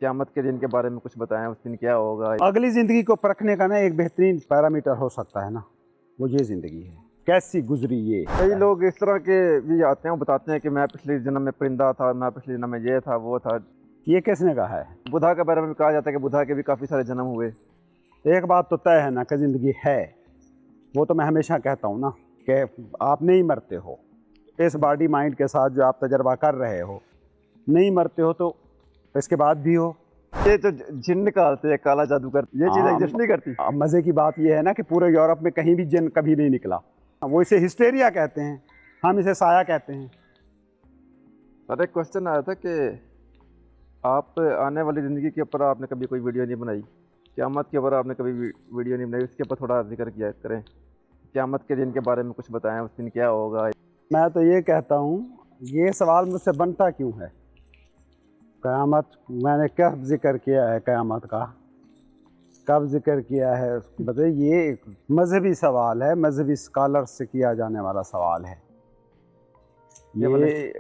क़यामत के दिन के बारे में कुछ बताएं, उस दिन क्या होगा। अगली ज़िंदगी को परखने का ना एक बेहतरीन पैरामीटर हो सकता है ना, वो ये ज़िंदगी है, कैसी गुजरी ये। कई लोग इस तरह के भी आते हैं, वो बताते हैं कि मैं पिछले जन्म में परिंदा था, मैं पिछले जन्म में ये था वो था। ये किसने कहा है? बुधा के बारे में कहा जाता है कि बुधा के भी काफ़ी सारे जन्म हुए। एक बात तो तय है ना कि ज़िंदगी है, वो तो मैं हमेशा कहता हूँ ना कि आप नहीं मरते हो, इस बॉडी माइंड के साथ जो आप तजर्बा कर रहे हो, नहीं मरते हो तो इसके बाद भी हो। ये जो जिन निकालते हैं, काला जादू करते, ये चीज़ एग्जिस्ट नहीं करती। अब मज़े की बात यह है ना कि पूरे यूरोप में कहीं भी जिन कभी नहीं निकला। वो इसे हिस्टेरिया कहते हैं, हम इसे साया कहते हैं। सर एक क्वेश्चन आया था कि आप आने वाली ज़िंदगी के ऊपर आपने कभी कोई वीडियो नहीं बनाई, क़यामत के ऊपर आपने कभी वीडियो नहीं बनाई, उसके ऊपर थोड़ा जिक्र किया करें। क़यामत के दिन के बारे में कुछ बताएं, उस दिन क्या होगा। मैं तो ये कहता हूँ, ये सवाल मुझसे बनता क्यों है? क़यामत मैंने कब जिक्र किया है? क़यामत का कब जिक्र किया है बताइए। ये एक मजहबी सवाल है, मजहबी स्कॉलर से किया जाने वाला सवाल है। ये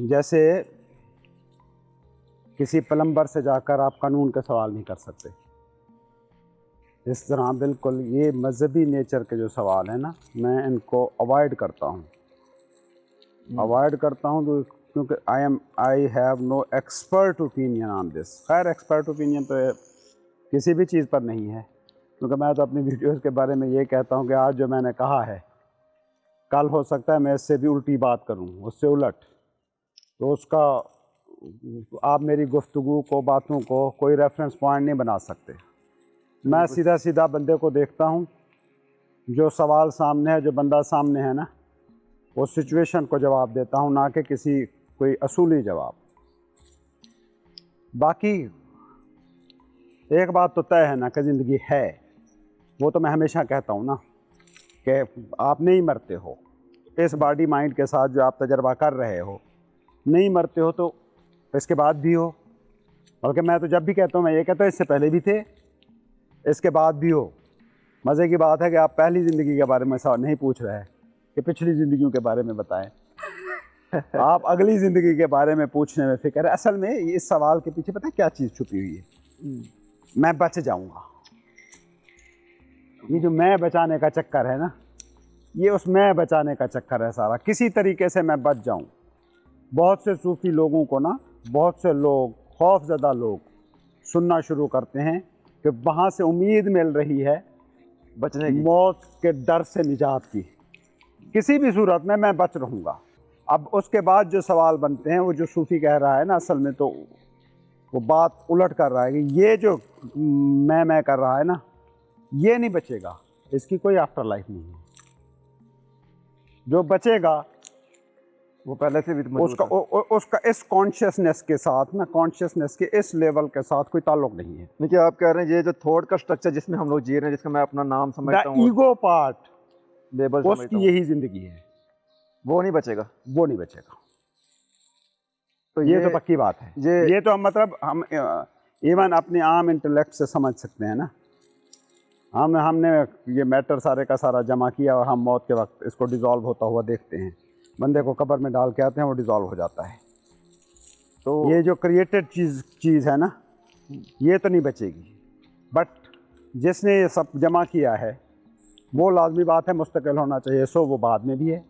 जैसे किसी प्लम्बर से जाकर आप कानून के सवाल नहीं कर सकते, इस तरह बिल्कुल ये मजहबी नेचर के जो सवाल है ना, मैं इनको अवॉइड करता हूँ। तो क्योंकि I have no expert opinion on this. खैर एक्सपर्ट ओपिनियन तो किसी भी चीज़ पर नहीं है, क्योंकि मैं तो अपनी वीडियोस के बारे में ये कहता हूँ कि आज जो मैंने कहा है, कल हो सकता है मैं इससे भी उल्टी बात करूँ, उससे उलट। तो उसका आप मेरी गुफ्तगू को, बातों को कोई रेफरेंस पॉइंट नहीं बना सकते। मैं सीधा सीधा बंदे को देखता हूँ, जो सवाल सामने है, जो बंदा सामने है ना, वो सिचुएशन को जवाब देता हूँ, ना कि किसी कोई असूली जवाब। बाकी एक बात तो तय है ना कि ज़िंदगी है, वो तो मैं हमेशा कहता हूँ ना कि आप नहीं मरते हो, इस बॉडी माइंड के साथ जो आप तजर्बा कर रहे हो, नहीं मरते हो तो इसके बाद भी हो। बल्कि मैं तो जब भी कहता हूँ, मैं ये कहता हूँ इससे पहले भी थे, इसके बाद भी हो। मज़े की बात है कि आप पहली ज़िंदगी के बारे में सवाल नहीं पूछ रहे हैं कि पिछली ज़िंदगियों के बारे में बताएं। आप अगली ज़िंदगी के बारे में पूछने में फ़िक्र है। असल में इस सवाल के पीछे पता है क्या चीज़ छुपी हुई है? मैं बच जाऊंगा। ये जो मैं बचाने का चक्कर है ना, ये उस मैं बचाने का चक्कर है सारा, किसी तरीके से मैं बच जाऊं। बहुत से सूफी लोगों को ना, बहुत से लोग, खौफज़दा लोग सुनना शुरू करते हैं कि वहाँ से उम्मीद मिल रही है बचने की, मौत के डर से निजात की, किसी भी सूरत में मैं बच रहूँगा। अब उसके बाद जो सवाल बनते हैं, वो जो सूफी कह रहा है ना, असल में तो वो बात उलट कर रहा है कि ये जो मैं कर रहा है ना, ये नहीं बचेगा, इसकी कोई आफ्टर लाइफ नहीं है। जो बचेगा वो पहले से भी उसका इस कॉन्शियसनेस के साथ ना, कॉन्शियसनेस के इस लेवल के साथ कोई ताल्लुक नहीं है। देखिए आप कह रहे हैं ये जो थॉट का स्ट्रक्चर जिसमें हम लोग जी रहे हैं, जिसका मैं अपना नाम समझता हूँ, ईगो पार्ट, लेबल उसकी यही जिंदगी है, वो नहीं बचेगा, वो नहीं बचेगा। तो ये तो पक्की बात है। ये तो मतलब हम इवन अपने आम इंटेलेक्ट से समझ सकते हैं ना। हमने ये मैटर सारे का सारा जमा किया और हम मौत के वक्त इसको डिज़ोल्व होता हुआ देखते हैं। बंदे को कब्र में डाल के आते हैं, वो डिज़ोल्व हो जाता है। तो ये जो क्रिएटेड चीज़ है ना, ये तो नहीं बचेगी। बट जिसने ये सब जमा किया है, वो लाजमी बात है मुस्तकिल होना चाहिए, सो वो बाद में भी है।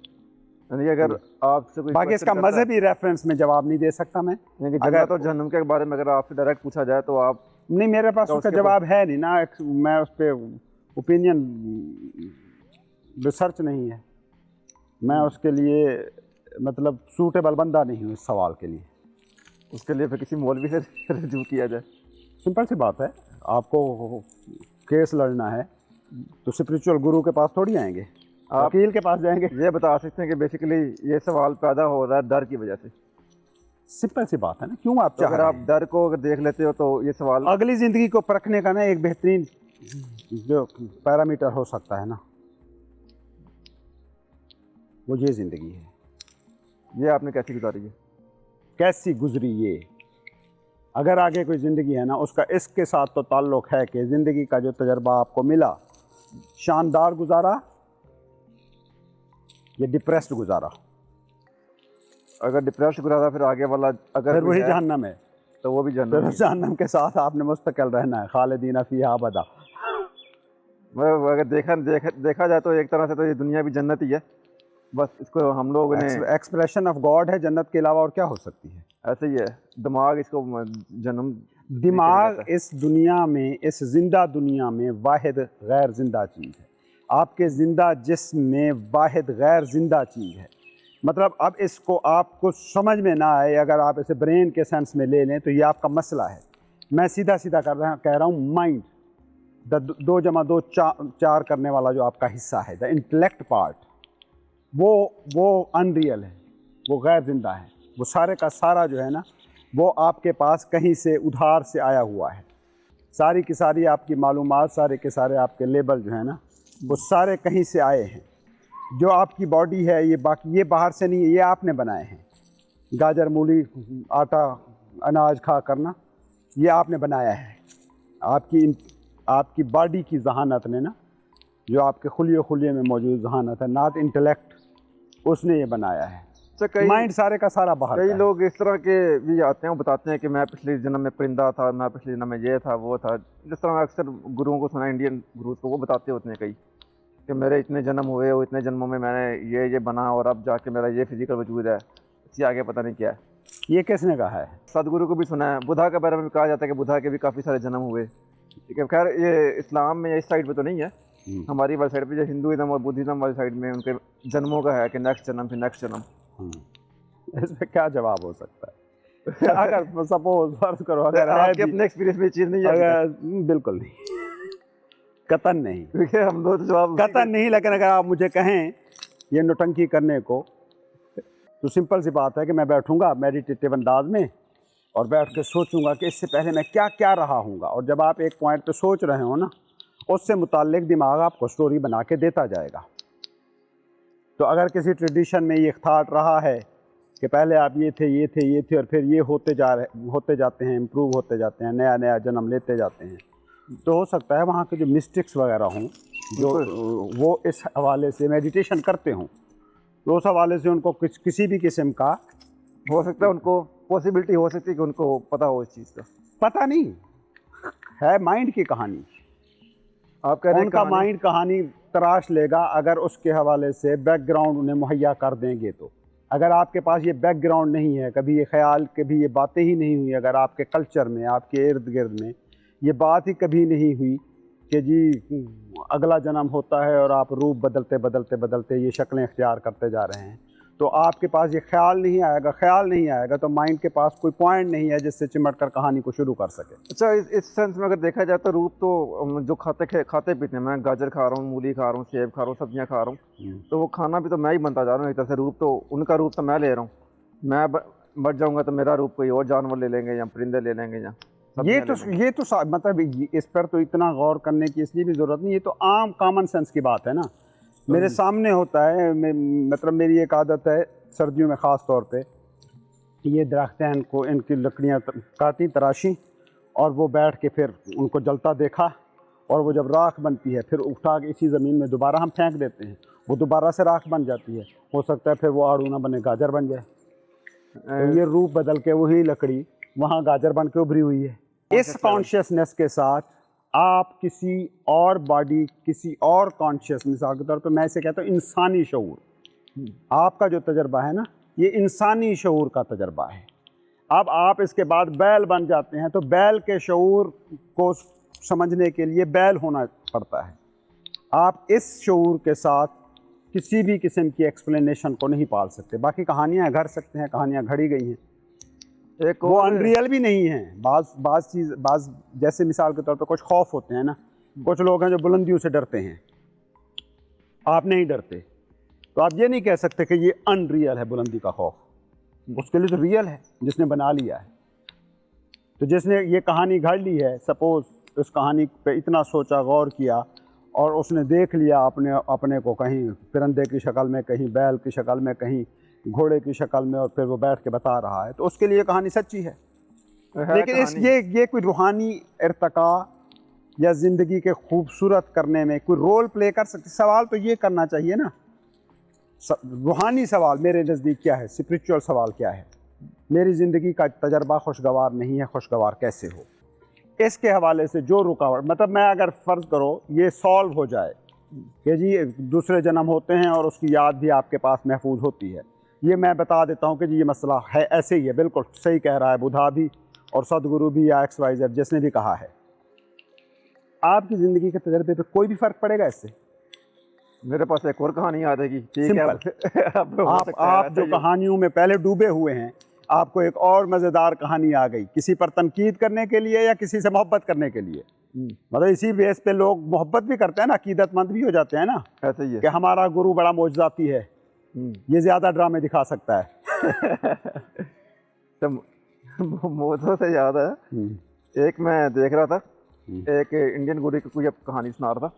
यानी अगर आपसे कोई बाकी इसका मजहबी रेफरेंस में जवाब नहीं दे सकता मैं। अगर तो जहन्नुम के बारे में अगर आपसे डायरेक्ट पूछा जाए तो आप नहीं, मेरे पास उसका जवाब है नहीं ना, मैं उस पर ओपिनियन रिसर्च नहीं है, मैं उसके लिए मतलब सूटेबल बंदा नहीं हूँ इस सवाल के लिए। उसके लिए फिर किसी मौलवी से रजू किया जाए। सिंपल सी बात है, आपको केस लड़ना है तो स्पिरिचुअल गुरु के पास थोड़ी आएंगे, वकील के पास जाएंगे। ये बता सकते हैं कि बेसिकली ये सवाल पैदा हो रहा है डर की वजह से। सिंपल सी बात है ना, क्यों आप अगर आप डर को अगर देख लेते हो तो ये सवाल अगली ज़िंदगी को परखने का ना एक बेहतरीन जो पैरामीटर हो सकता है ना, वो ये ज़िंदगी है। ये आपने कैसी गुजारी है, कैसी गुजरी ये। अगर आगे कोई ज़िंदगी है ना, उसका इसके साथ तो ताल्लुक़ है कि ज़िंदगी का जो तजर्बा आपको मिला, शानदार गुजारा या डिप्रेस्ड गुजारा। अगर डिप्रेस्ड गुजारा फिर आगे वाला अगर फिर वही जहन्नम है। तो वो भी फिर जन्नत उस जहन्नम के साथ आपने मुस्तकिल रहना है, खालिदीन फीहा अबदा। अगर देखा जाए तो एक तरह से तो ये दुनिया भी जन्नत ही है, बस इसको हम लोग ने एक्सप्रेशन ऑफ गॉड है जन्नत के अलावा, और क्या हो सकती है। ऐसे ही है, दिमाग इसको जन्म दिमाग इस दुनिया में, इस जिंदा दुनिया में वाहिद गैर जिंदा चीज़ है। आपके ज़िंदा जिस्म में वाहिद गैर जिंदा चीज़ है। मतलब अब इसको आपको समझ में ना आए, अगर आप इसे ब्रेन के सेंस में ले लें तो ये आपका मसला है। मैं सीधा सीधा कह रहा हूँ, माइंड, द 2 + 2 4 करने वाला जो आपका हिस्सा है, द इंटेलेक्ट पार्ट, वो अनरियल है, वो गैर जिंदा है। वो सारे का सारा जो है ना, वो आपके पास कहीं से उधार से आया हुआ है। सारी की सारी आपकी मालूमात, सारे के सारे आपके लेबल जो है ना, वो सारे कहीं से आए हैं। जो आपकी बॉडी है ये ये बाहर से नहीं है, ये आपने बनाए हैं। गाजर, मूली, आटा, अनाज खा करना, ये आपने बनाया है। आपकी बॉडी की जहानत ने ना, जो आपके खुलिये में मौजूद जहानत है, नॉट इंटेलेक्ट, उसने ये बनाया है। माइंड सारे का सारा बाहर। कई लोग इस तरह के भी आते हैं, बताते हैं कि मैं पिछले जन्म में परिंदा था, मैं पिछले जन्म में ये था वो था। जिस तरह अक्सर गुरुओं को सुना, इंडियन गुरुओं को, वो बताते होते हैं कई कि मेरे इतने जन्म हुए, वो इतने जन्मों में मैंने ये बना और अब जाके मेरा ये फिजिकल वजूद है, इससे आगे पता नहीं क्या है। ये किसने कहा है? सदगुरु को भी सुना है। बुद्धा के बारे में भी कहा जाता है कि बुद्धा के भी काफ़ी सारे जन्म हुए। ठीक है, खैर ये इस्लाम में इस साइड पे तो नहीं है, हमारी वाली साइड पे, जो हिंदुइज्म और बुद्धिज्म वाली साइड में उनके जन्मों का है कि नेक्स्ट जन्म फिर नेक्स्ट जन्म। इसमें क्या जवाब हो सकता है? अगर सपोज फर्ज करो, अगर आपके अपने एक्सपीरियंस में चीज़ नहीं है, बिल्कुल नहीं, कतन नहीं, क्योंकि हम लोग तो जवाब कतन नहीं। लेकिन अगर आप मुझे कहें ये नौटंकी करने को, तो सिंपल सी बात है कि मैं बैठूंगा मेडिटेटिव अंदाज में और बैठ के सोचूंगा कि इससे पहले मैं क्या क्या रहा हूँगा। और जब आप एक पॉइंट पे सोच रहे हो ना, उससे मुताल्लिक दिमाग आपको स्टोरी बना के देता जाएगा। तो अगर किसी ट्रेडिशन में ये थाट रहा है कि पहले आप ये थे और फिर ये होते जाते हैं, इम्प्रूव होते जाते हैं, नया नया जन्म लेते जाते हैं, तो हो सकता है वहाँ के जो मिस्टिक्स वगैरह हों, जो वो इस हवाले से मेडिटेशन करते हों, तो उस हवाले से उनको किसी भी किस्म का हो सकता है, उनको पॉसिबिलिटी हो सकती है कि उनको पता हो इस चीज़ का। पता नहीं है, माइंड की कहानी। आप कह रहे हैं उनका माइंड कहानी तराश लेगा अगर उसके हवाले से बैकग्राउंड उन्हें मुहैया कर देंगे। तो अगर आपके पास ये बैकग्राउंड नहीं है, कभी ये ख्याल, कभी ये बातें ही नहीं हुई, अगर आपके कल्चर में, आपके इर्द गिर्द में ये बात ही कभी नहीं हुई कि जी अगला जन्म होता है और आप रूप बदलते बदलते बदलते ये शक्लें इख्तियार करते जा रहे हैं, तो आपके पास ये ख्याल नहीं आएगा तो माइंड के पास कोई पॉइंट नहीं है जिससे चिमट कर कहानी को शुरू कर सके। अच्छा, इस सेंस में अगर देखा जाए तो रूप तो जो खाते पीते हैं, मैं गाजर खा रहा हूँ, मूली खा रहा हूँ, सेब खा रहा हूँ, सब्जियाँ खा रहा हूँ, तो वो खाना भी तो मैं ही बनता जा रहा हूँ एक तरह से। रूप तो उनका रूप तो मैं ले रहा हूँ। मैं मर जाऊँगा तो मेरा रूप कोई और जानवर ले लेंगे या परिंदे ले लेंगे या ये तो मतलब इस पर तो इतना गौर करने की इसलिए भी ज़रूरत नहीं। ये तो आम कॉमन सेंस की बात है ना, मेरे सामने होता है। मतलब मेरी एक आदत है सर्दियों में ख़ास तौर पे, ये दरख्त हैं, इनको इनकी लकड़ियाँ काटी, तराशी, और वो बैठ के फिर उनको जलता देखा, और वो जब राख बनती है फिर उठा के इसी ज़मीन में दोबारा हम फेंक देते हैं, वो दोबारा से राख बन जाती है। हो सकता है फिर वो आड़ू ना बने, गाजर बन जाए। तो ये रूप बदल के वही लकड़ी वहाँ गाजर बन के उभरी हुई है। इस कॉन्शियसनेस के साथ आप किसी और बॉडी, किसी और कॉन्शियस, मिसाल के तौर पे मैं इसे कहता हूँ इंसानी शऊर, आपका जो तजर्बा है ना, ये इंसानी शऊर का तजर्बा है। अब आप इसके बाद बैल बन जाते हैं, तो बैल के शऊर को समझने के लिए बैल होना पड़ता है। आप इस शऊर के साथ किसी भी किस्म की एक्सप्लेनेशन को नहीं पाल सकते। बाकी कहानियाँ घर सकते हैं, कहानियाँ घड़ी गई हैं, एक वो अनरियल भी नहीं है। बाज़ जैसे मिसाल के तौर पे कुछ खौफ होते हैं ना, कुछ लोग हैं जो बुलंदियों से डरते हैं, आप नहीं डरते, तो आप ये नहीं कह सकते कि ये अनरियल है बुलंदी का खौफ, उसके लिए तो रियल है जिसने बना लिया है। तो जिसने ये कहानी घड़ ली है, सपोज़ उस कहानी पे इतना सोचा, गौर किया, और उसने देख लिया अपने को कहीं परिंदे की शक्ल में, कहीं बैल की शक्ल में, कहीं घोड़े की शक्ल में, और फिर वो बैठ के बता रहा है, तो उसके लिए कहानी सच्ची है। लेकिन ये कोई रूहानी इर्तका या ज़िंदगी के खूबसूरत करने में कोई रोल प्ले कर सकती? सवाल तो ये करना चाहिए ना, रूहानी सवाल मेरे नज़दीक क्या है, स्पिरिचुअल सवाल क्या है, मेरी ज़िंदगी का तजर्बा खुशगवार नहीं है, खुशगवार कैसे हो। इसके हवाले से जो रुकावट, मतलब मैं अगर फ़र्ज़ करो ये सॉल्व हो जाए कि जी दूसरे जन्म होते हैं और उसकी याद भी आपके पास महफूज होती है, ये मैं बता देता हूँ कि जी ये मसला है, ऐसे ही है, बिल्कुल सही कह रहा है बुधा भी और सदगुरु भी या XYZ जिसने भी कहा है। आपकी ज़िंदगी के तजर्बे पे कोई भी फ़र्क पड़ेगा इससे? मेरे पास एक और कहानी याद आएगी, ठीक है। सिंपल। अब हो सकता है आप ऐसा जो ही हो। कहानियों में पहले डूबे हुए हैं, आपको एक और मज़ेदार कहानी आ गई, किसी पर तनकीद करने के लिए या किसी से मोहब्बत करने के लिए। मतलब इसी बेस पे लोग मोहब्बत भी करते हैं ना, अकीदतमंद भी हो जाते हैं ना, ऐसा ही है। कि हमारा गुरु बड़ा मौजज़ाती है, ये ज़्यादा ड्रामे दिखा सकता है। तो मौजों से याद है, एक मैं देख रहा था, एक इंडियन गुरु की कोई कहानी सुना रहा था।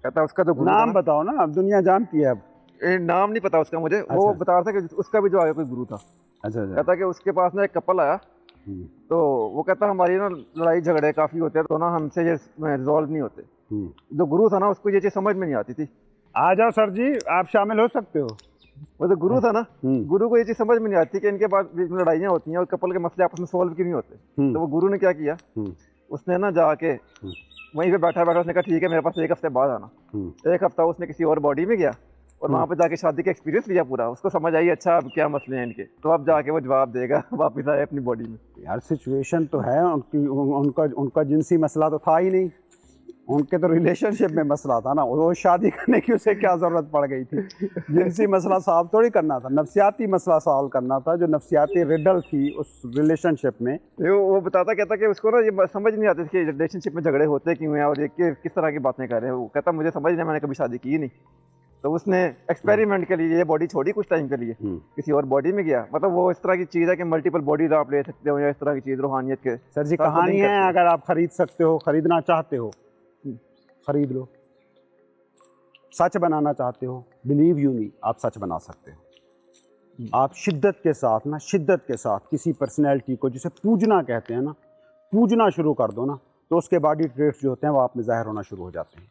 कहता उसका जो गुरु था नाम ना, बताओ ना, अब दुनिया जानती है अब। नाम नहीं पता उसका मुझे, वो अच्छा। बता रहा था कि उसका भी जो आगे कोई गुरु था। अच्छा अच्छा। कहता कि उसके पास ना एक कपल आया, तो वो कहता हमारी ना लड़ाई झगड़े काफ़ी होते हैं, तो ना हमसे ये रिजॉल्व नहीं होते। जो गुरु था ना उसको ये चीज़ समझ में नहीं आती थी। आ जाओ सर जी, आप शामिल हो सकते हो। वो जो गुरु था ना, गुरु को ये चीज़ समझ में नहीं आती कि इनके पास लड़ाइयाँ होती हैं और कपल के मसले आपस में सॉल्व क्यों नहीं होते। तो वो गुरु ने क्या किया, उसने ना जाके वहीं पे बैठा बैठा उसने कहा ठीक है मेरे पास एक हफ्ते बाद आना। एक हफ्ता उसने किसी और बॉडी में गया और वहाँ पे जाके शादी का एक्सपीरियंस लिया पूरा। उसको समझ आई अच्छा अब क्या मसले हैं इनके, तो अब जाके वो जवाब देगा। वापस आए अपनी बॉडी में। यार सिचुएशन तो है उनकी, उनका जिनसी मसला तो था ही नहीं, उनके तो रिलेशनशिप में मसला था ना, वो शादी करने की उसे क्या ज़रूरत पड़ गई थी। जिनसी मसला सॉल्व थोड़ी करना था, नफ्सियाती मसला सॉल्व करना था, जो नफ्सियाती रिडल थी उस रिलेशनशिप में। वो बताता कहता कि उसको ना ये समझ नहीं आती कि रिलेशनशिप में झगड़े होते क्यों हैं और ये किस तरह की बातें कर रहे हैं। वो कहता मुझे समझ नहीं, मैंने कभी शादी की नहीं। तो उसने एक्सपेरिमेंट के लिए ये बॉडी छोड़ी कुछ टाइम के लिए, किसी और बॉडी में गया। मतलब वो इस तरह की चीज़ है कि मल्टीपल बॉडीज आप ले सकते हो या इस तरह की चीज़ रूहानियत के। सर जी कहानी है, अगर आप खरीद सकते हो, खरीदना चाहते हो खरीद लो। सच बनाना चाहते हो, बिलीव यू मी, आप सच बना सकते हो। आप शिद्दत के साथ ना, शिद्दत के साथ किसी पर्सनैलिटी को जिसे पूजना कहते हैं ना, पूजना शुरू कर दो ना, तो उसके बॉडी ट्रेट्स जो होते हैं वो आप में ज़ाहिर होना शुरू हो जाते हैं।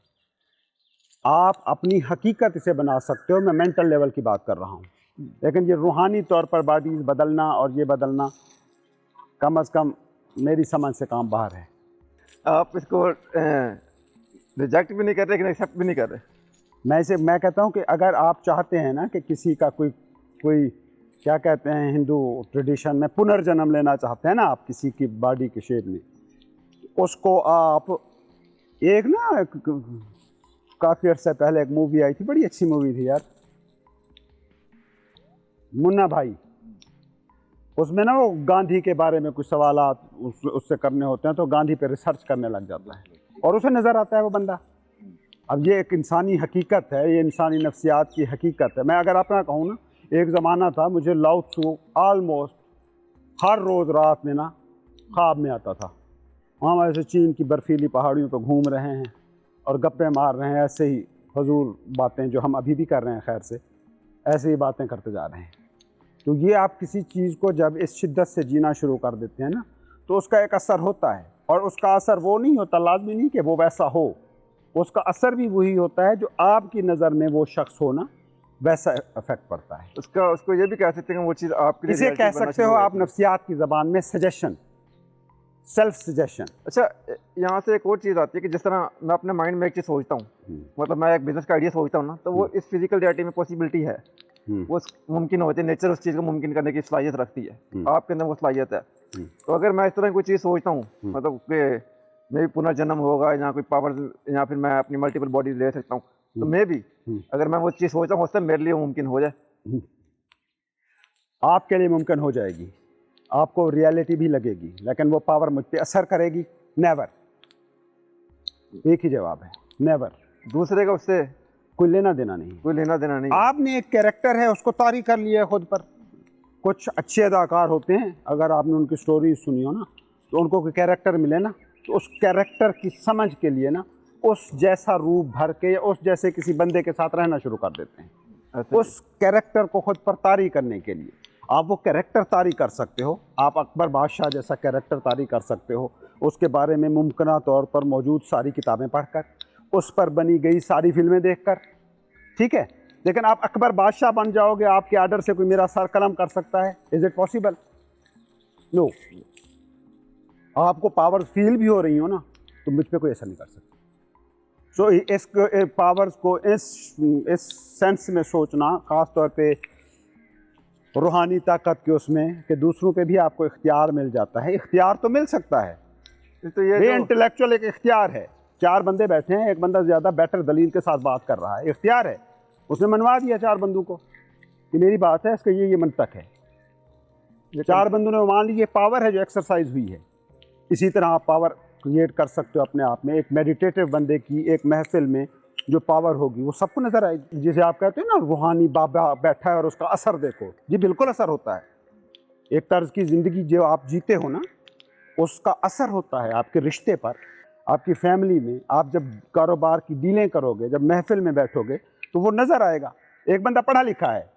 आप अपनी हकीकत इसे बना सकते हो। मैं मेंटल लेवल की बात कर रहा हूँ, लेकिन ये रूहानी तौर पर बॉडीज बदलना और ये बदलना कम अज़ कम मेरी समझ से काम बाहर है। आप इसको रिजेक्ट भी नहीं कर रहे लेकिन एक्सेप्ट भी नहीं कर रहे। मैं कहता हूँ कि अगर आप चाहते हैं ना कि किसी का कोई क्या कहते हैं हिंदू ट्रेडिशन में पुनर्जन्म लेना चाहते हैं ना, आप किसी की बॉडी के शेप में, उसको आप एक ना काफ़ी अर्से पहले एक मूवी आई थी, बड़ी अच्छी मूवी थी यार, मुन्ना भाई। उसमें ना वो गांधी के बारे में कुछ सवालात उससे करने होते हैं, तो गांधी पे रिसर्च करने लग जाता है और उसे नज़र आता है वो बंदा। अब ये एक इंसानी हकीकत है, ये इंसानी नफ्सियात की हकीकत है। मैं अगर अपना कहूँ ना, एक ज़माना था मुझे लाओ त्सू ऑलमोस्ट हर रोज़ रात में ना ख्वाब में आता था। हम ऐसे चीन की बर्फीली पहाड़ियों पर घूम रहे हैं और गप्पे मार रहे हैं, ऐसे ही फजूल बातें जो हम अभी भी कर रहे हैं, खैर से ऐसे ही बातें करते जा रहे हैं। तो ये आप किसी चीज़ को जब इस शिद्दत से जीना शुरू कर देते हैं ना, तो उसका एक असर होता है, और उसका असर वो नहीं होता, लाजमी नहीं कि वो वैसा हो, उसका असर भी वही होता है जो आपकी नज़र में वो शख्स हो ना, वैसा इफेक्ट पड़ता है। उसको ये भी कह सकते हैं वो चीज़ आपके लिए इसे कह सकते हो आप नफ्सियात की ज़बान में सजेशन, सेल्फ सजेशन। अच्छा, यहाँ से एक और चीज़ आती है कि जिस तरह मैं अपने माइंड में एक चीज़ सोचता हूँ, मतलब मैं एक बिजनेस का आइडिया सोचता हूँ ना, तो वो इस फिजिकल रियलिटी में पॉसिबिलिटी है, वो मुमकिन होती है। नेचर उस चीज़ को मुमकिन करने की सलाहियत रखती है, आपके अंदर वो सलाहियत है। तो अगर मैं इस तरह की कोई चीज़ सोचता हूँ, मतलब कि मे भी पुनर्जन्म होगा या कोई पावर, या फिर मैं अपनी मल्टीपल बॉडी ले सकता हूँ, तो मे भी अगर मैं वो चीज़ सोचता हूँ उससे मेरे लिए मुमकिन हो जाए। आपके लिए मुमकिन हो जाएगी, आपको रियलिटी भी लगेगी, लेकिन वो पावर मुझ पर असर करेगी? नेवर। एक ही जवाब है, नेवर। दूसरे का उससे कोई लेना देना नहीं, कोई लेना देना नहीं। आपने एक कैरेक्टर है उसको तारी कर लिया है खुद पर। कुछ अच्छे अदाकार होते हैं, अगर आपने उनकी स्टोरी सुनी हो ना, तो उनको कोई कैरेक्टर मिले ना, तो उस कैरेक्टर की समझ के लिए ना उस जैसा रूप भर के या उस जैसे किसी बंदे के साथ रहना शुरू कर देते हैं। उस कैरेक्टर को खुद पर तारी करने के लिए आप वो कैरेक्टर तारी कर सकते हो। आप अकबर बादशाह जैसा कैरेक्टर तारी कर सकते हो, उसके बारे में मुमकिन तौर पर मौजूद सारी किताबें पढ़कर, उस पर बनी गई सारी फिल्में देखकर, ठीक है। लेकिन आप अकबर बादशाह बन जाओगे, आपके आर्डर से कोई मेरा सर कलम कर सकता है? Is it possible? नो, आपको पावर फील भी हो रही हो ना तो मुझ पे कोई असर नहीं कर सकता। सो इस पावर्स को इस सेंस में सोचना, ख़ास तौर पे रूहानी ताकत के उसमें कि दूसरों पे भी आपको इख्तियार मिल जाता है। इख्तियार तो मिल सकता है, तो ये इंटेलेक्चुअल एक इख्तियार है। 4 बंदे बैठे हैं, एक बंदा ज़्यादा बेटर दलील के साथ बात कर रहा है, इख्तियार है। उसने मनवा दिया 4 बंदों को कि मेरी बात है, इसका ये मंतक है। 4 बंदों ने मान ली, ये पावर है जो एक्सरसाइज हुई है। इसी तरह आप पावर क्रिएट कर सकते हो अपने आप में। एक मेडिटेटिव बंदे की एक महफिल में जो पावर होगी वो सबको नज़र आएगी। जिसे आप कहते हो ना रूहानी बाबा बैठा है और उसका असर देखो, जी बिल्कुल असर होता है। एक तर्ज की ज़िंदगी जो आप जीते हो ना, उसका असर होता है आपके रिश्ते पर, आपकी फैमिली में। आप जब कारोबार की डीलें करोगे, जब महफिल में बैठोगे तो वो नज़र आएगा। एक बंदा पढ़ा लिखा है,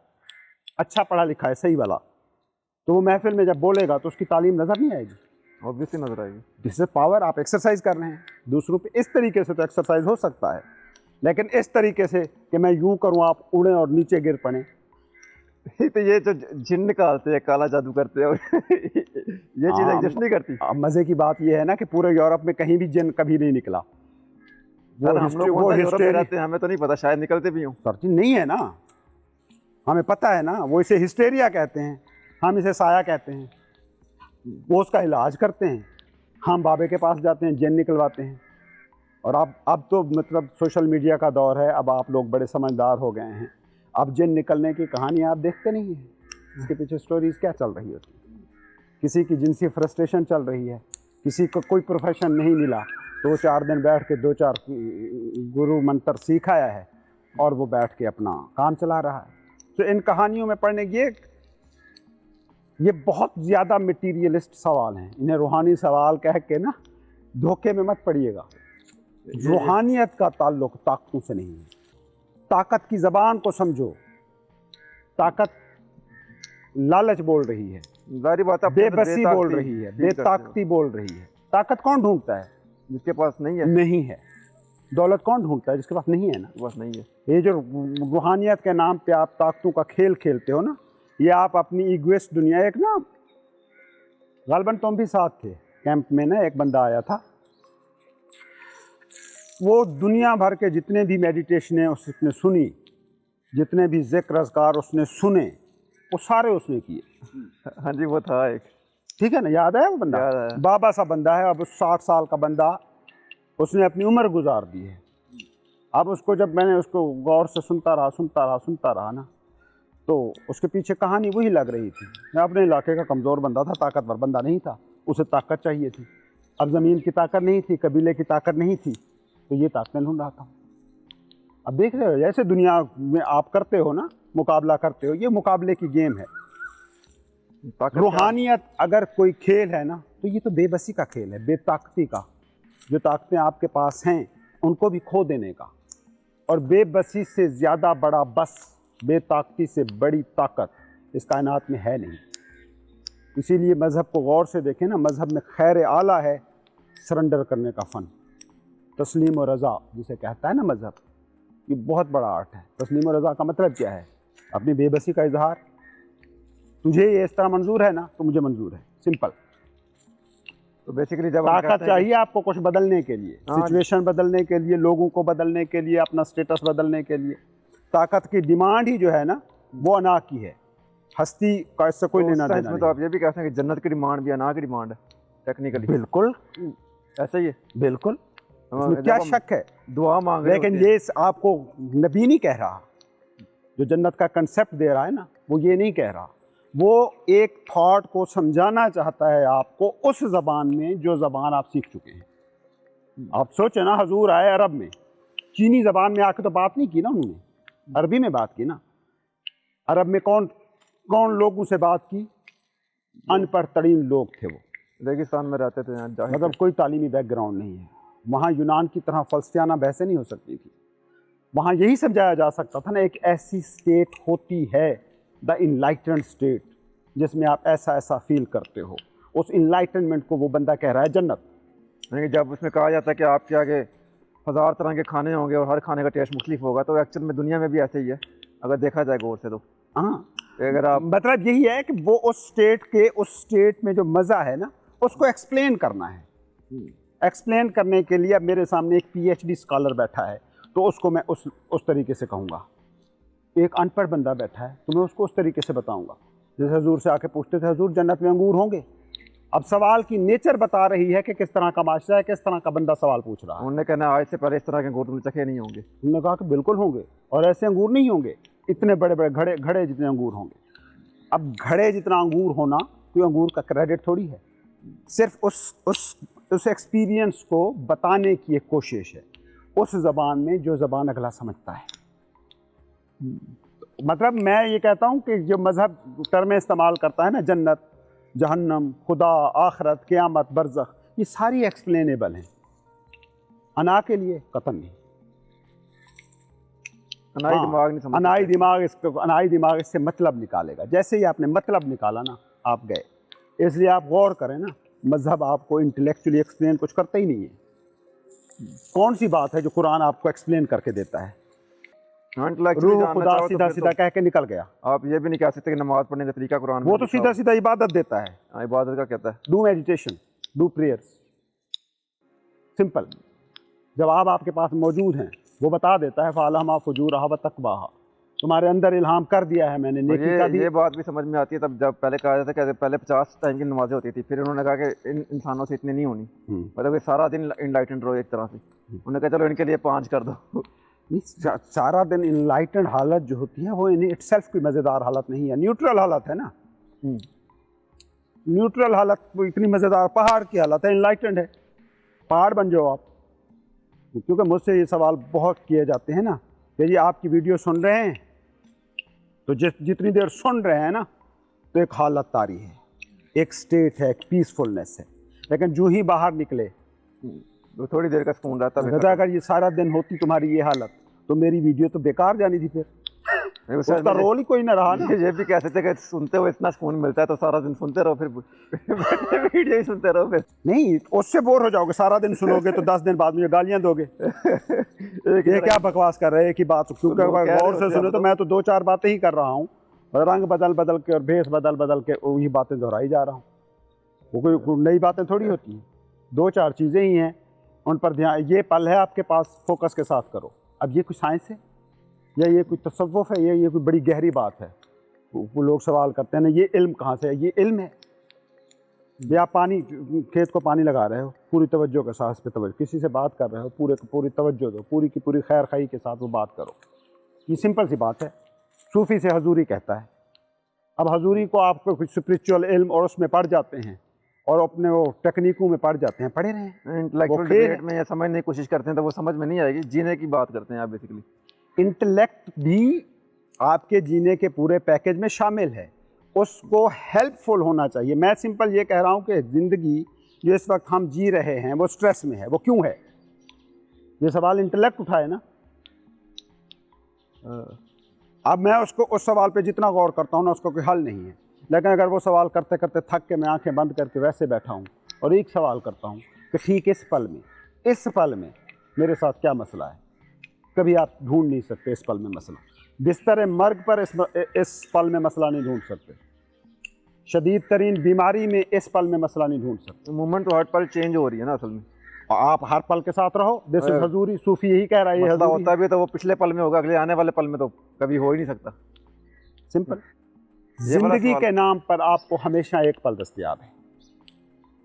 अच्छा पढ़ा लिखा है, सही वाला, तो वो महफिल में जब बोलेगा तो उसकी तालीम नज़र नहीं आएगी, ऑब्वियसली नजर आएगी। जिससे पावर आप एक्सरसाइज कर रहे हैं दूसरों पे। इस तरीके से तो एक्सरसाइज हो सकता है, लेकिन इस तरीके से कि मैं यूं करूं आप उड़ें और नीचे गिर पड़ें, तो ये जो जिन निकालते हैं, काला जादू करते हैं और ये चीज़ एग्जिस्ट नहीं करती। अब मज़े की बात यह है ना कि पूरे यूरोप में कहीं भी जिन कभी नहीं निकला। सर हम लोग कौन सा यूरोप में रहते हैं, हमें तो नहीं पता, शायद निकलते भी हों। सर जी नहीं है ना, हमें पता है ना। वो इसे हिस्टेरिया कहते हैं, हम इसे साया कहते हैं। वो उसका इलाज करते हैं, हम बाबे के पास जाते हैं, जिन निकलवाते हैं। और अब तो मतलब सोशल मीडिया का दौर है, अब आप लोग बड़े समझदार हो गए हैं। अब जिन निकलने की कहानी आप देखते नहीं हैं, इसके पीछे स्टोरीज क्या चल रही होती है। किसी की जिनसी फ्रस्ट्रेशन चल रही है, किसी को कोई प्रोफेशन नहीं मिला तो 4 दिन बैठ के 2-4 गुरु मंत्र सीख आया है और वो बैठ के अपना काम चला रहा है। तो इन कहानियों में पढ़ने ये बहुत ज़्यादा मटीरियलिस्ट सवाल हैं। इन्हें रूहानी सवाल कह के ना धोखे में मत पड़िएगा। रूहानियत का ताल्लुक ताकतों से नहीं है। ताकत की ज़बान को समझो। ताकत लालच बोल रही है, जारी बात है, बेबसी बोल रही है, बेताकती बोल रही है। ताकत कौन ढूंढता है? जिसके पास नहीं है। नहीं है। दौलत कौन ढूंढता है? जिसके पास नहीं है ना। बस नहीं है। ये जो रूहानियत के नाम पे आप ताकतों का खेल खेलते हो ना, ये आप अपनी ईगोइस्ट दुनिया। एक ना गालबन तुम भी साथ थे कैंप में ना, एक बंदा आया था, वो दुनिया भर के जितने भी मेडिटेशन उसने सुनी, जितने भी जिक्र अज़कार उसने सुने, वो सारे उसने किए। हाँ जी, वो था एक, ठीक है ना, याद है वो बंदा? याद है। बाबा सा बंदा है, अब 60 साल का बंदा, उसने अपनी उम्र गुजार दी है। अब उसको जब मैंने उसको गौर से सुनता रहा ना, तो उसके पीछे कहानी वही लग रही थी। मैं अपने इलाके का कमज़ोर बंदा था, ताकतवर बंदा नहीं था, उसे ताकत चाहिए थी। अब ज़मीन की ताकत नहीं थी, कबीले की ताकत नहीं थी, तो ये ताकतें ढूंढ रहा था। अब देख रहे हो जैसे दुनिया में आप करते हो ना, मुकाबला करते हो, ये मुकाबले की गेम है। रूहानियत अगर कोई खेल है ना, तो ये तो बेबसी का खेल है, बेताकती का। जो ताकतें आपके पास हैं उनको भी खो देने का। और बेबसी से ज़्यादा बड़ा बस, बेताकती से बड़ी ताकत इस कायनात में है नहीं। इसीलिए मज़हब को गौर से देखें ना, मज़हब में खैर आला है सरेंडर करने का फ़न, तस्लीम और रज़ा जिसे कहता है ना मज़हब। ये बहुत बड़ा आर्ट है। तस्लीम और रज़ा का मतलब क्या है? अपनी बेबसी का इजहार। तुझे ये इस तरह मंजूर है ना, तो मुझे मंजूर है, सिंपल। तो बेसिकली जब ताकत चाहिए आपको कुछ बदलने के लिए, सिचुएशन बदलने के लिए, लोगों को बदलने के लिए, अपना स्टेटस बदलने के लिए। ताकत की डिमांड ही जो है ना, वो अना की है। हस्ती का इससे कोई लेना देना नहीं। तो आप ये भी कह सकते हैं कि जन्नत की डिमांड भी अना की डिमांड है टेक्निकली। बिल्कुल ऐसा ही है, बिल्कुल, इसमें क्या शक है? दुआ मांग रहे लेकिन ये आपको नबी नहीं कह रहा। जो जन्नत का कंसेप्ट दे रहा है ना, वो ये नहीं कह रहा। वो एक थॉट को समझाना चाहता है आपको उस ज़बान में जो ज़बान आप सीख चुके हैं। आप सोचे ना, हजूर आए अरब में, चीनी ज़बान में आके तो बात नहीं की ना उन्होंने, अरबी में बात की ना। अरब में कौन कौन लोगों से बात की? अनपढ़ तरीन लोग थे वो, रेगिस्तान में रहते थे, मतलब कोई तालीमी बैकग्राउंड नहीं है। वहाँ यूनान की तरह फलस्तियाना बहसें नहीं हो सकती थी। वहाँ यही समझाया जा सकता था ना, एक ऐसी स्टेट होती है, द इनलाइटेंड स्टेट, जिसमें आप ऐसा ऐसा फील करते हो। उस इनलाइटनमेंट को वो बंदा कह रहा है जन्नत। जब उसमें कहा जाता है कि आपके आगे 1000 तरह के खाने होंगे और हर खाने का टेस्ट मुख्तलिफ होगा, तो एक्चुअल में दुनिया में भी ऐसे ही है अगर देखा जाए गौर से तो। हाँ, अगर आप मतलब यही है कि वो उस स्टेट में जो मज़ा है ना, उसको एक्सप्लेन करना है। एक्सप्लेन करने के लिए अब मेरे सामने एक पीएचडी स्कॉलर बैठा है, तो उसको मैं उस तरीके से कहूँगा। एक अनपढ़ बंदा बैठा है, तो मैं उसको उस तरीके से बताऊँगा। जैसे हजूर से आके पूछते थे, हजूर जन्नत में अंगूर होंगे? अब सवाल की नेचर बता रही है कि किस तरह का माशरा है, किस तरह का बंदा सवाल पूछ रहा है। उन्होंने कहना आज से पहले इस तरह के अंगूर तुमने चखे नहीं होंगे। उन्होंने कहा कि बिल्कुल होंगे, और ऐसे अंगूर नहीं होंगे, इतने बड़े बड़े घड़े जितने अंगूर होंगे। अब घड़े जितना अंगूर होना कोई अंगूर का क्रेडिट थोड़ी है, सिर्फ उस एक्सपीरियंस को बताने की एक कोशिश है, उस ज़बान में जो ज़बान अगला समझता है। मतलब मैं ये कहता हूँ कि जो मज़हब टर्में इस्तेमाल करता है ना, जन्नत, जहन्नम, खुदा, आखरत, क़यामत, बरज़ख, ये सारी एक्सप्लेनेबल हैं। अना के लिए कतन नहीं। अनाई दिमाग इससे मतलब निकालेगा। जैसे ही आपने मतलब निकाला ना, आप गए। इसलिए आप गौर करें ना, मज़हब आपको इंटेलेक्चुअली एक्सप्लेन कुछ करता ही नहीं है। कौन सी बात है जो कुरान आपको एक्सप्लेन करके देता है? रूह खुदा सीधा सीधा कह के निकल गया। आप ये भी नहीं कह सकते कि नमाज पढ़ने का तरीका कुरान वो तो सीधा सीधा इबादत देता है। इबादत का कहता है do meditation, do prayers, simple. जब आपके पास मौजूद हैं, वो बता देता है फ़ालहमा फुजूरहा व तक़वाहा, तुम्हारे अंदर इल्हाम कर दिया है मैंने नेकी का भी। ये बात भी समझ में आती है। तब जब पहले कहा जाता है कि पहले 50 टाइम की नमाजें होती थी, फिर उन्होंने कहा कि इन इंसानों से इतनी नहीं होनी, मतलब कि सारा दिन इनलाइटेंड रहो एक तरह से। उन्होंने कहा चलो इनके लिए 5 कर दो। सारा दिन इनलाइटेंड हालत जो होती है वो इन इटसेल्फ कोई मज़ेदार हालत नहीं है, न्यूट्रल हालत है ना। न्यूट्रल हालत वो इतनी मज़ेदार पहाड़ की हालत है, इनलाइटेंड है। पहाड़ बन जाओ आप। क्योंकि मुझसे ये सवाल बहुत किए जाते हैं ना कि जी आपकी वीडियो सुन रहे हैं, तो जितनी देर सुन रहे हैं ना, तो एक हालत तारी है, एक स्टेट है, एक पीसफुलनेस है। लेकिन जो ही बाहर निकले तो थोड़ी देर का सुकून रहता है। अगर ये सारा दिन होती तुम्हारी ये हालत, तो मेरी वीडियो तो बेकार जानी थी। फिर उसका रोल ही कोई ना रहा ना। ये भी कह सकते कि सुनते हुए इतना सुकून मिलता है तो सारा दिन सुनते रहो, फिर वीडियो ही सुनते रहो। फिर नहीं, उससे बोर हो जाओगे। सारा दिन सुनोगे तो 10 दिन बाद मुझे गालियां दोगे। ये क्या बकवास कर रहे हैं कि बात, क्योंकि अगर गौर से सुनो तो मैं तो 2-4 बातें ही कर रहा हूँ, रंग बदल बदल के और भेष बदल बदल के वही बातें दोहराई जा रहा हूँ। वो कोई नई बातें थोड़ी होती हैं, 2-4 चीज़ें ही हैं, उन पर ध्यान। ये पल है आपके पास, फोकस के साथ करो। अब ये कोई साइंस है या ये कोई तसव्वुफ है, ये कोई बड़ी गहरी बात है? वो लोग सवाल करते हैं ना, ये इल्म कहाँ से है? ये इल्म है। या पानी, खेत को पानी लगा रहे हो, पूरी तवज्जो के साथ पे तवज्जो, किसी से बात कर रहे हो, पूरी तवज्जो दो, पूरी की पूरी खैर खाई के साथ वो बात करो। ये सिंपल सी बात है। सूफ़ी से हजूरी कहता है। अब हजूरी को आपको स्पिरिचुअल इल्म और उसमें पढ़ जाते हैं और अपने वो टेक्निकों में पढ़ जाते हैं, पढ़े रहे। इंटेलेक्चुअल डिबेट में या समझने की कोशिश करते हैं तो वो समझ में नहीं आएगी। जीने की बात करते हैं आप बेसिकली। इंटेलेक्ट भी आपके जीने के पूरे पैकेज में शामिल है, उसको हेल्पफुल होना चाहिए। मैं सिंपल ये कह रहा हूँ कि ज़िंदगी जो इस वक्त हम जी रहे हैं वो स्ट्रेस में है, वो क्यों है? ये सवाल इंटेलेक्ट उठाए ना। अब मैं उसको उस सवाल पे जितना गौर करता हूँ ना, उसका कोई हल नहीं है। लेकिन अगर वो सवाल करते करते थक के मैं आंखें बंद करके वैसे बैठा हूँ और एक सवाल करता हूँ कि ठीक इस पल में मेरे साथ क्या मसला है, कभी आप ढूंढ नहीं सकते इस पल में मसला। बिस्तर मर्ग पर इस पल में मसला नहीं ढूंढ सकते। शदीद तरीन बीमारी में इस पल में मसला नहीं ढूंढ सकते। मूवमेंट तो हर पल चेंज हो रही है ना असल में। आप हर पल के साथ रहो। दिस इज हजूरी। सूफी यही कह रहा है। मसला होता भी तो वो पिछले पल में होगा, अगले आने वाले पल में तो कभी हो ही नहीं सकता। सिंपल। जिंदगी के नाम पर आपको हमेशा एक पल दस्तयाब है।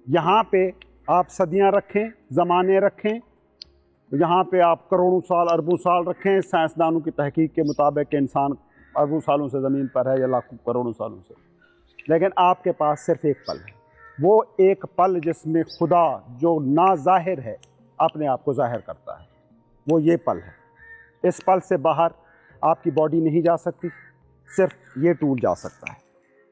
यहाँ पे आप सदियाँ रखें, ज़माने रखें, यहाँ पे आप करोड़ों साल अरबों साल रखें। साइंसदानों की तहकीक के मुताबिक इंसान अरबों सालों से ज़मीन पर है या लाखों करोड़ों सालों से, लेकिन आपके पास सिर्फ एक पल है। वो एक पल जिसमें खुदा जो ना ज़ाहिर है अपने आप को ज़ाहिर करता है, वो ये पल है। इस पल से बाहर आपकी बॉडी नहीं जा सकती, सिर्फ ये टूल जा सकता है।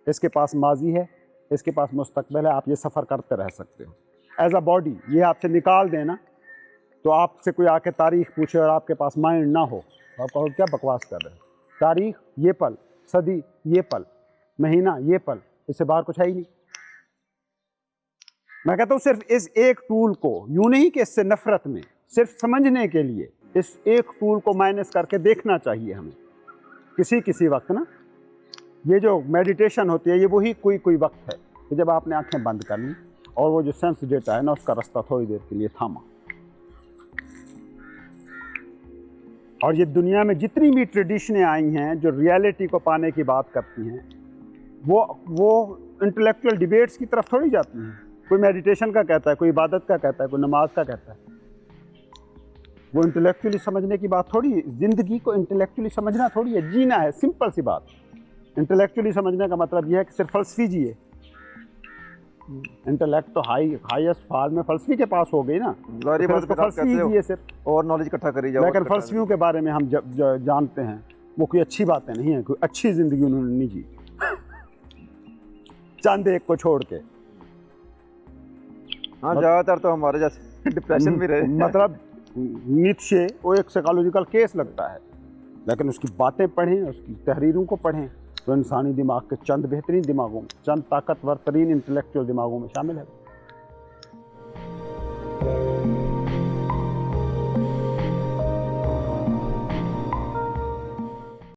इसके पास माजी है, इसके पास मुस्तकबिल है, आप ये सफ़र करते रह सकते हो। एज अ बॉडी ये आपसे निकाल देना, तो आपसे कोई आके तारीख़ पूछे और आपके पास माइंड ना हो, आप कहो क्या बकवास कर रहे हो। तारीख़ ये पल, सदी ये पल, महीना ये पल, इससे बाहर कुछ है ही नहीं। मैं कहता हूँ सिर्फ इस एक टूल को, यूँ नहीं कि इससे नफ़रत में, सिर्फ समझने के लिए इस एक टूल को माइनस करके देखना चाहिए हमें किसी वक्त ना। ये जो मेडिटेशन होती है ये वही कोई वक्त है कि जब आपने आंखें बंद कर ली और वो जो सेंस डेटा है ना उसका रास्ता थोड़ी देर के लिए थामा। और ये दुनिया में जितनी भी ट्रेडिशनें आई हैं जो रियलिटी को पाने की बात करती हैं वो इंटेलेक्चुअल डिबेट्स की तरफ थोड़ी जाती हैं। कोई मेडिटेशन का कहता है, कोई इबादत का कहता है, कोई नमाज का कहता है। वो इंटेलेक्चुअली समझने की बात थोड़ी है। ज़िंदगी को इंटेलेक्चुअली समझना थोड़ी है, जीना है, सिंपल सी बात। इंटेलेक्चुअली समझने का मतलब यह है कि सिर्फ फलसफी जिए। इंटेलेक्ट तो हाईएस्ट फॉर्म में फलसफी के पास हो गई ना, तो फिर उसको फलसफी जिए सिर्फ और नॉलेज इकट्ठा करी जाओ। लेकिन फलसफियों के बारे में हम जानते हैं वो कोई अच्छी बातें नहीं है, कोई अच्छी ज़िंदगी उन्होंने नहीं जी चंद एक को छोड़ के। हाँ, ज़्यादातर तो हमारे जैसे डिप्रेशन में रहे। मतलब नीत्शे वो एक साइकोलॉजिकल केस लगता है, लेकिन उसकी बातें पढ़ें, उसकी तहरीरों को पढ़ें तो इंसानी दिमाग के चंद बेहतरीन दिमागों में, चंद ताकतवर तरीन इंटेलेक्चुअल दिमागों में शामिल है।